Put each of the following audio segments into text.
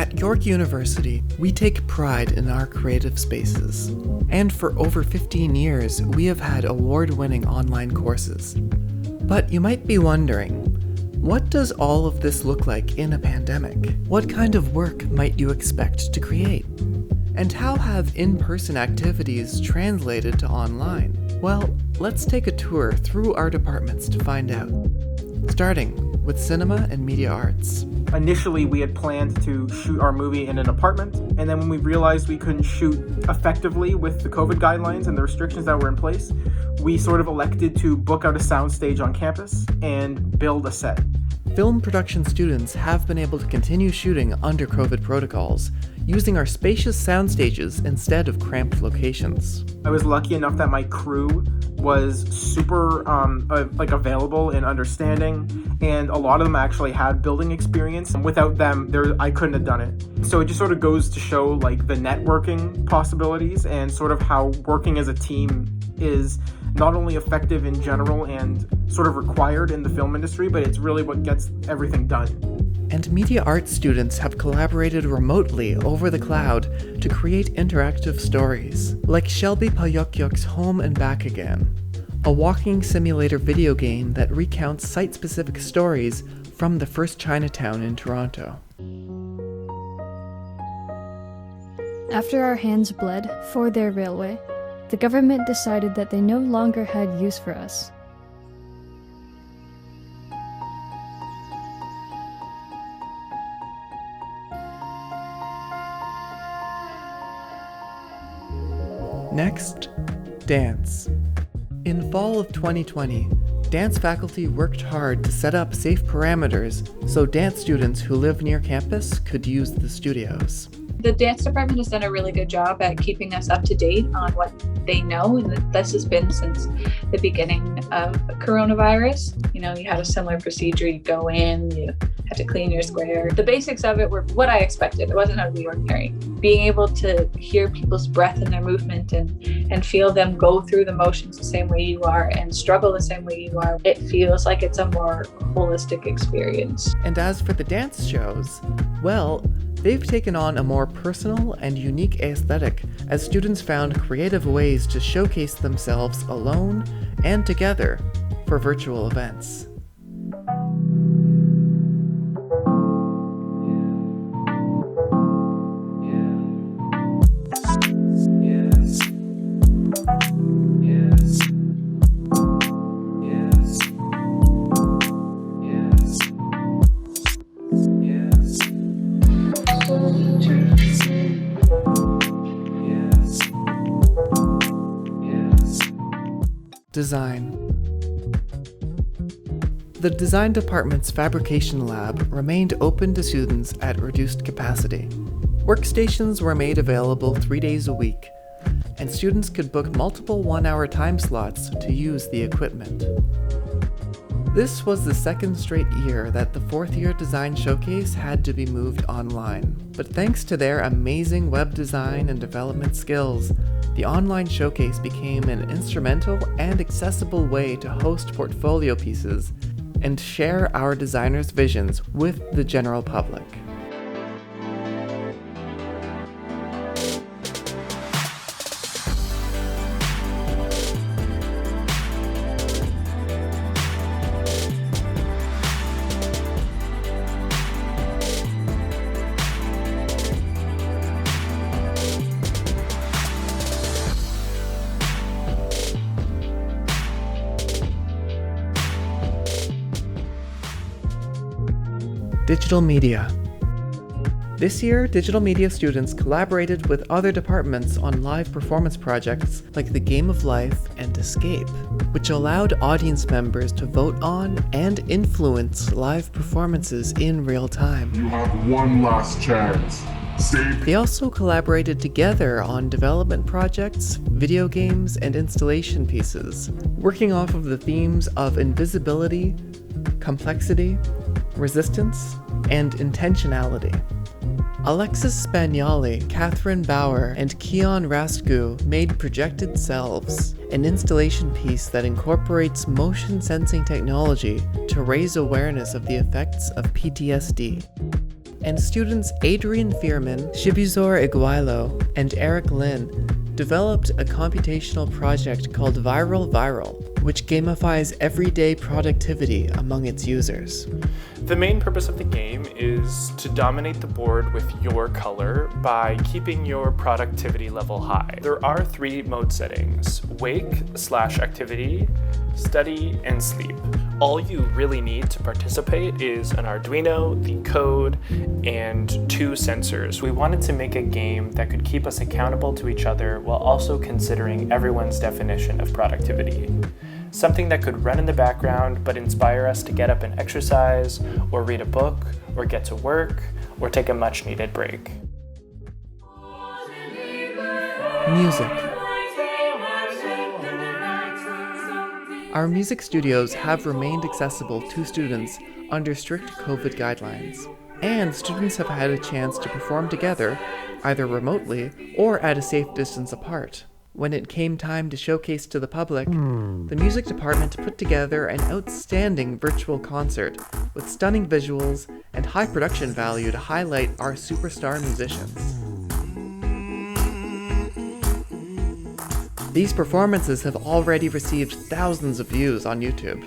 At York University, we take pride in our creative spaces. And for over 15 years, we have had award-winning online courses. But you might be wondering, what does all of this look like in a pandemic? What kind of work might you expect to create? And how have in-person activities translated to online? Well, let's take a tour through our departments to find out. Starting with Cinema and Media Arts. Initially, we had planned to shoot our movie in an apartment, and then when we realized we couldn't shoot effectively with the COVID guidelines and the restrictions that were in place, we sort of elected to book out a soundstage on campus and build a set. Film production students have been able to continue shooting under COVID protocols, using our spacious soundstages instead of cramped locations. I was lucky enough that my crew was super available and understanding, and a lot of them actually had building experience. Without them, I couldn't have done it. So it just sort of goes to show like the networking possibilities and sort of how working as a team is not only effective in general and sort of required in the film industry, but it's really what gets everything done. And media arts students have collaborated remotely over the cloud to create interactive stories, like Shelby Payokyok's Home and Back Again, a walking simulator video game that recounts site-specific stories from the first Chinatown in Toronto. After our hands bled for their railway, the government decided that they no longer had use for us. Next, dance. In fall of 2020, dance faculty worked hard to set up safe parameters so dance students who live near campus could use the studios. The dance department has done a really good job at keeping us up to date on what they know, and this has been since the beginning of coronavirus. You know, you had a similar procedure. You go in, you had to clean your square. The basics of it were what I expected. It wasn't out of the ordinary. Being able to hear people's breath and their movement and feel them go through the motions the same way you are and struggle the same way you are, it feels like it's a more holistic experience. And as for the dance shows, well, they've taken on a more personal and unique aesthetic as students found creative ways to showcase themselves alone and together for virtual events. Design. The design department's fabrication lab remained open to students at reduced capacity. Workstations were made available 3 days a week, and students could book multiple one-hour time slots to use the equipment. This was the second straight year that the fourth-year design showcase had to be moved online. But thanks to their amazing web design and development skills, the online showcase became an instrumental and accessible way to host portfolio pieces and share our designers' visions with the general public. Digital media. This year, digital media students collaborated with other departments on live performance projects like The Game of Life and Escape, which allowed audience members to vote on and influence live performances in real time. You have one last chance. They also collaborated together on development projects, video games, and installation pieces, working off of the themes of invisibility, complexity, resistance, and intentionality. Alexis Spagnoli, Catherine Bauer, and Keon Rastgu made Projected Selves, an installation piece that incorporates motion sensing technology to raise awareness of the effects of PTSD. And students Adrian Fearman, Shibuzor Igualo, and Eric Lin developed a computational project called Viral, which gamifies everyday productivity among its users. The main purpose of the game is to dominate the board with your color by keeping your productivity level high. There are 3 mode settings: wake/activity, study, and sleep. All you really need to participate is an Arduino, the code, and 2 sensors. We wanted to make a game that could keep us accountable to each other while also considering everyone's definition of productivity. Something that could run in the background but inspire us to get up and exercise, or read a book, or get to work, or take a much needed break. Music. Our music studios have remained accessible to students under strict COVID guidelines, and students have had a chance to perform together, either remotely or at a safe distance apart. When it came time to showcase to the public, the music department put together an outstanding virtual concert with stunning visuals and high production value to highlight our superstar musicians. These performances have already received thousands of views on YouTube.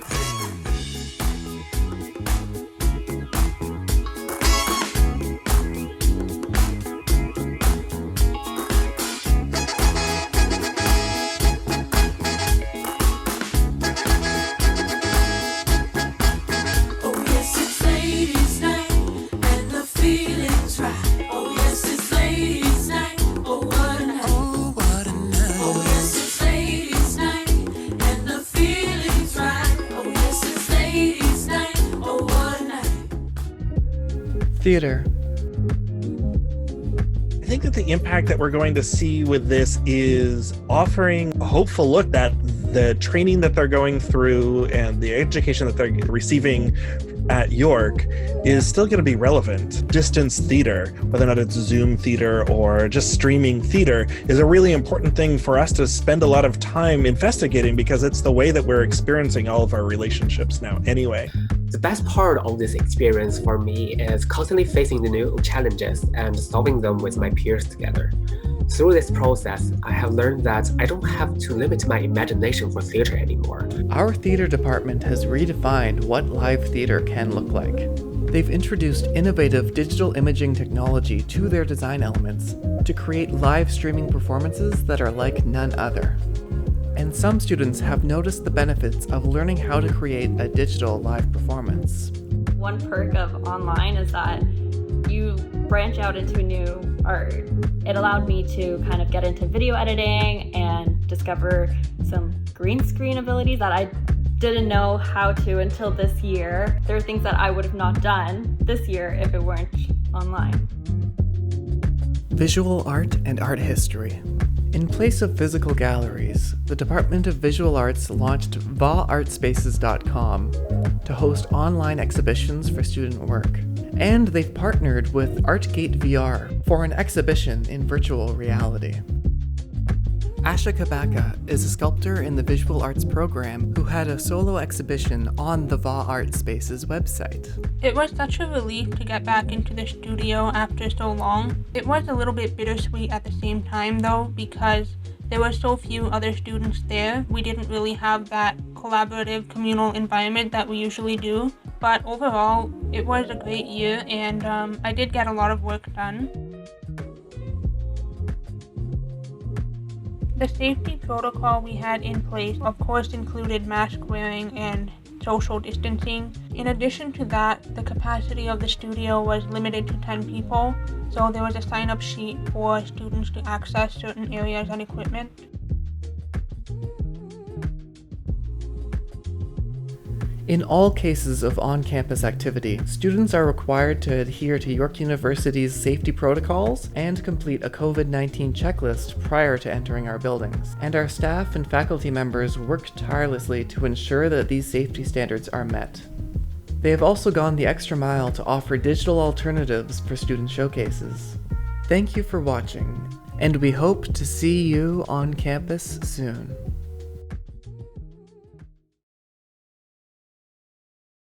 Theater. I think that the impact that we're going to see with this is offering a hopeful look that the training that they're going through and the education that they're receiving at York is still going to be relevant. Distance theater, whether or not it's Zoom theater or just streaming theater, is a really important thing for us to spend a lot of time investigating, because it's the way that we're experiencing all of our relationships now anyway. The best part of this experience for me is constantly facing the new challenges and solving them with my peers together. Through this process, I have learned that I don't have to limit my imagination for theater anymore. Our theater department has redefined what live theater can look like. They've introduced innovative digital imaging technology to their design elements to create live streaming performances that are like none other. And some students have noticed the benefits of learning how to create a digital live performance. One perk of online is that you branch out into new art. It allowed me to kind of get into video editing and discover some green screen abilities that I didn't know how to until this year. There are things that I would have not done this year if it weren't online. Visual art and art history. In place of physical galleries, the Department of Visual Arts launched vaartspaces.com to host online exhibitions for student work. And they've partnered with ArtGate VR for an exhibition in virtual reality. Asha Kabaka is a sculptor in the visual arts program who had a solo exhibition on the Va Art Spaces website. It was such a relief to get back into the studio after so long. It was a little bit bittersweet at the same time though, because there were so few other students there. We didn't really have that collaborative communal environment that we usually do. But overall, it was a great year, and I did get a lot of work done. The safety protocol we had in place, of course, included mask wearing and social distancing. In addition to that, the capacity of the studio was limited to 10 people, so there was a sign-up sheet for students to access certain areas and equipment. In all cases of on-campus activity, students are required to adhere to York University's safety protocols and complete a COVID-19 checklist prior to entering our buildings. And our staff and faculty members work tirelessly to ensure that these safety standards are met. They have also gone the extra mile to offer digital alternatives for student showcases. Thank you for watching, and we hope to see you on campus soon.